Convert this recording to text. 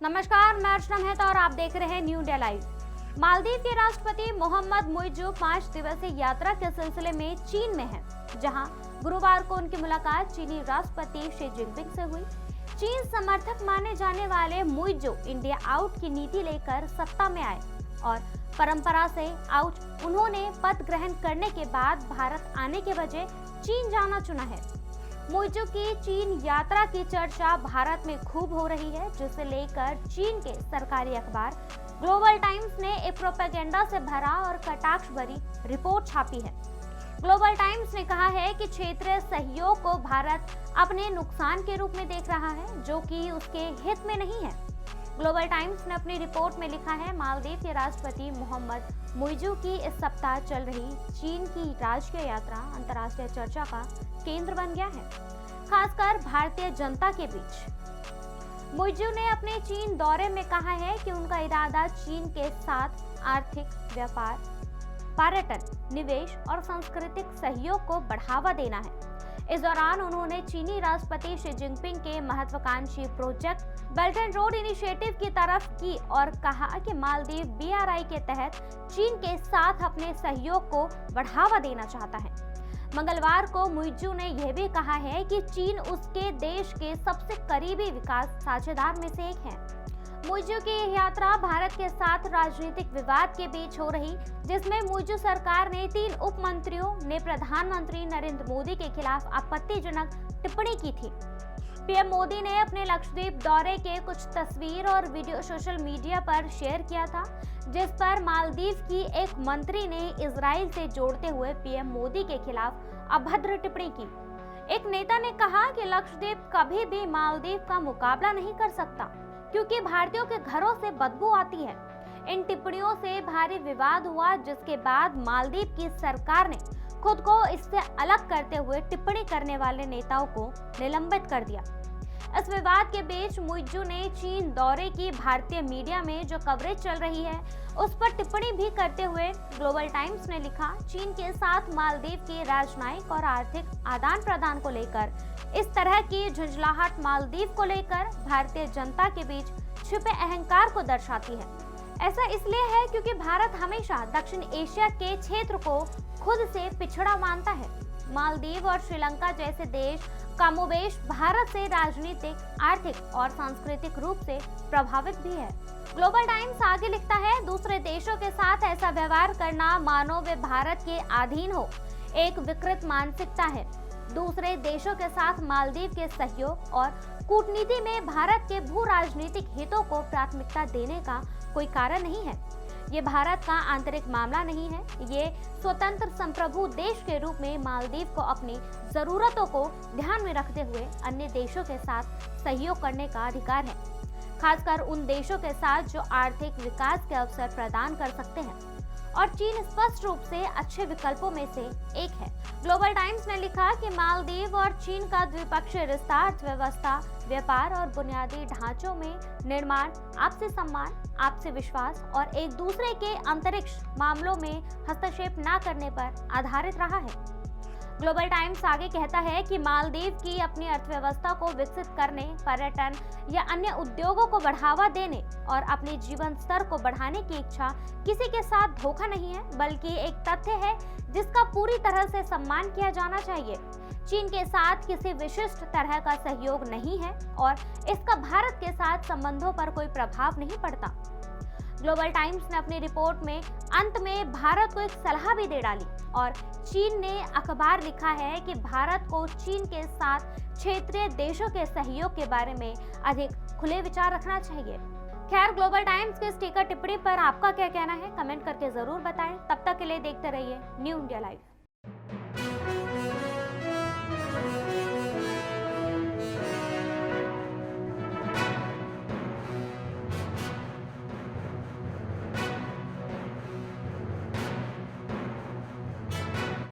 नमस्कार, मैं अर्चना मेहता और आप देख रहे हैं न्यू इंडिया लाइव। मालदीव के राष्ट्रपति मोहम्मद मुइज़्ज़ू 5 दिवसीय यात्रा के सिलसिले में चीन में हैं, जहां गुरुवार को उनकी मुलाकात चीनी राष्ट्रपति शी जिनपिंग से हुई। चीन समर्थक माने जाने वाले मुइज़्ज़ू इंडिया आउट की नीति लेकर सत्ता में आए और परंपरा से आउट उन्होंने पद ग्रहण करने के बाद भारत आने के बजाय चीन जाना चुना है। मुइज़्ज़ू की चीन यात्रा की चर्चा भारत में खूब हो रही है, जिसे लेकर चीन के सरकारी अखबार ग्लोबल टाइम्स ने एक प्रोपेगेंडा से भरा और कटाक्ष भरी रिपोर्ट छापी है। ग्लोबल टाइम्स ने कहा है कि क्षेत्रीय सहयोग को भारत अपने नुकसान के रूप में देख रहा है, जो कि उसके हित में नहीं है। ग्लोबल टाइम्स ने अपनी रिपोर्ट में लिखा है, मालदीव के राष्ट्रपति मोहम्मद मुइज़्ज़ू की इस सप्ताह चल रही चीन की राजकीय यात्रा अंतर्राष्ट्रीय चर्चा का केंद्र बन गया है, खासकर भारतीय जनता के बीच। मुइज़्ज़ू ने अपने चीन दौरे में कहा है कि उनका इरादा चीन के साथ आर्थिक, व्यापार, पर्यटन, निवेश और सांस्कृतिक सहयोग को बढ़ावा देना है। इस दौरान उन्होंने चीनी राष्ट्रपति शी जिनपिंग के महत्वाकांक्षी project belt and road initiative की तरफ की और कहा कि मालदीव BRI के तहत चीन के साथ अपने सहयोग को बढ़ावा देना चाहता है। मंगलवार को मुइज़्ज़ू ने यह भी कहा है कि चीन उसके देश के सबसे करीबी विकास साझेदार में से एक है। मुइज़्ज़ू की यह यात्रा भारत के साथ राजनीतिक विवाद के बीच हो रही, जिसमें मुइज़्ज़ू सरकार ने 3 उप मंत्रियों ने प्रधानमंत्री नरेंद्र मोदी के खिलाफ आपत्तिजनक टिप्पणी की थी। पीएम मोदी ने अपने लक्षद्वीप दौरे के कुछ तस्वीर और वीडियो सोशल मीडिया पर शेयर किया था, जिस पर मालदीव की एक मंत्री ने इजराइल से जोड़ते हुए पीएम मोदी के खिलाफ अभद्र टिप्पणी की। एक नेता ने कहा कि लक्षद्वीप कभी भी मालदीव का मुकाबला नहीं कर सकता, क्योंकि भारतीयों के घरों से बदबू आती है। इन टिप्पणियों से भारी विवाद हुआ, जिसके बाद मालदीव की सरकार ने खुद को इससे अलग करते हुए टिप्पणी करने वाले नेताओं को निलंबित कर दिया। इस विवाद के बीच मुइज़्ज़ू ने चीन दौरे की भारतीय मीडिया में जो कवरेज चल रही है, उस पर टिप्पणी भी करते हुए ग्लोबल टाइम्स ने लिखा, चीन के साथ मालदीव के राजनयिक और आर्थिक आदान प्रदान को लेकर इस तरह की झुंझलाहट मालदीव को लेकर भारतीय जनता के बीच छिपे अहंकार को दर्शाती है। ऐसा इसलिए है क्योंकि भारत हमेशा दक्षिण एशिया के क्षेत्र को खुद से पिछड़ा मानता है। मालदीव और श्रीलंका जैसे देश कमोबेश भारत से राजनीतिक, आर्थिक और सांस्कृतिक रूप से प्रभावित भी है। ग्लोबल टाइम्स आगे लिखता है, दूसरे देशों के साथ ऐसा व्यवहार करना मानो वे भारत के अधीन हो, एक विकृत मानसिकता है। दूसरे देशों के साथ मालदीव के सहयोग और कूटनीति में भारत के भू राजनीतिक हितों को प्राथमिकता देने का कोई कारण नहीं है। ये भारत का आंतरिक मामला नहीं है। ये स्वतंत्र संप्रभु देश के रूप में मालदीव को अपनी जरूरतों को ध्यान में रखते हुए अन्य देशों के साथ सहयोग करने का अधिकार है, खासकर उन देशों के साथ जो आर्थिक विकास के अवसर प्रदान कर सकते हैं, और चीन स्पष्ट रूप से अच्छे विकल्पों में से एक है। ग्लोबल टाइम्स ने लिखा कि मालदीव और चीन का द्विपक्षीय रिश्ता अर्थव्यवस्था, व्यापार और बुनियादी ढांचों में निर्माण, आपसी सम्मान, आपसी विश्वास और एक दूसरे के अंतरिक्ष मामलों में हस्तक्षेप न करने पर आधारित रहा है। ग्लोबल टाइम्स आगे कहता है कि मालदीव की अपनी अर्थव्यवस्था को विकसित करने, पर्यटन या अन्य उद्योगों को बढ़ावा देने और अपने जीवन स्तर को बढ़ाने की इच्छा किसी के साथ धोखा नहीं है, बल्कि एक तथ्य है जिसका पूरी तरह से सम्मान किया जाना चाहिए। चीन के साथ किसी विशिष्ट तरह का सहयोग नहीं है और इसका भारत के साथ संबंधों पर कोई प्रभाव नहीं पड़ता। ग्लोबल टाइम्स ने अपनी रिपोर्ट में अंत में भारत को एक सलाह भी दे डाली और चीन ने अखबार लिखा है कि भारत को चीन के साथ क्षेत्रीय देशों के सहयोग के बारे में अधिक खुले विचार रखना चाहिए। खैर, ग्लोबल टाइम्स के स्टिकर टिप्पणी पर आपका क्या कहना है, कमेंट करके जरूर बताएं। तब तक के लिए देखते रहिए न्यू इंडिया लाइव।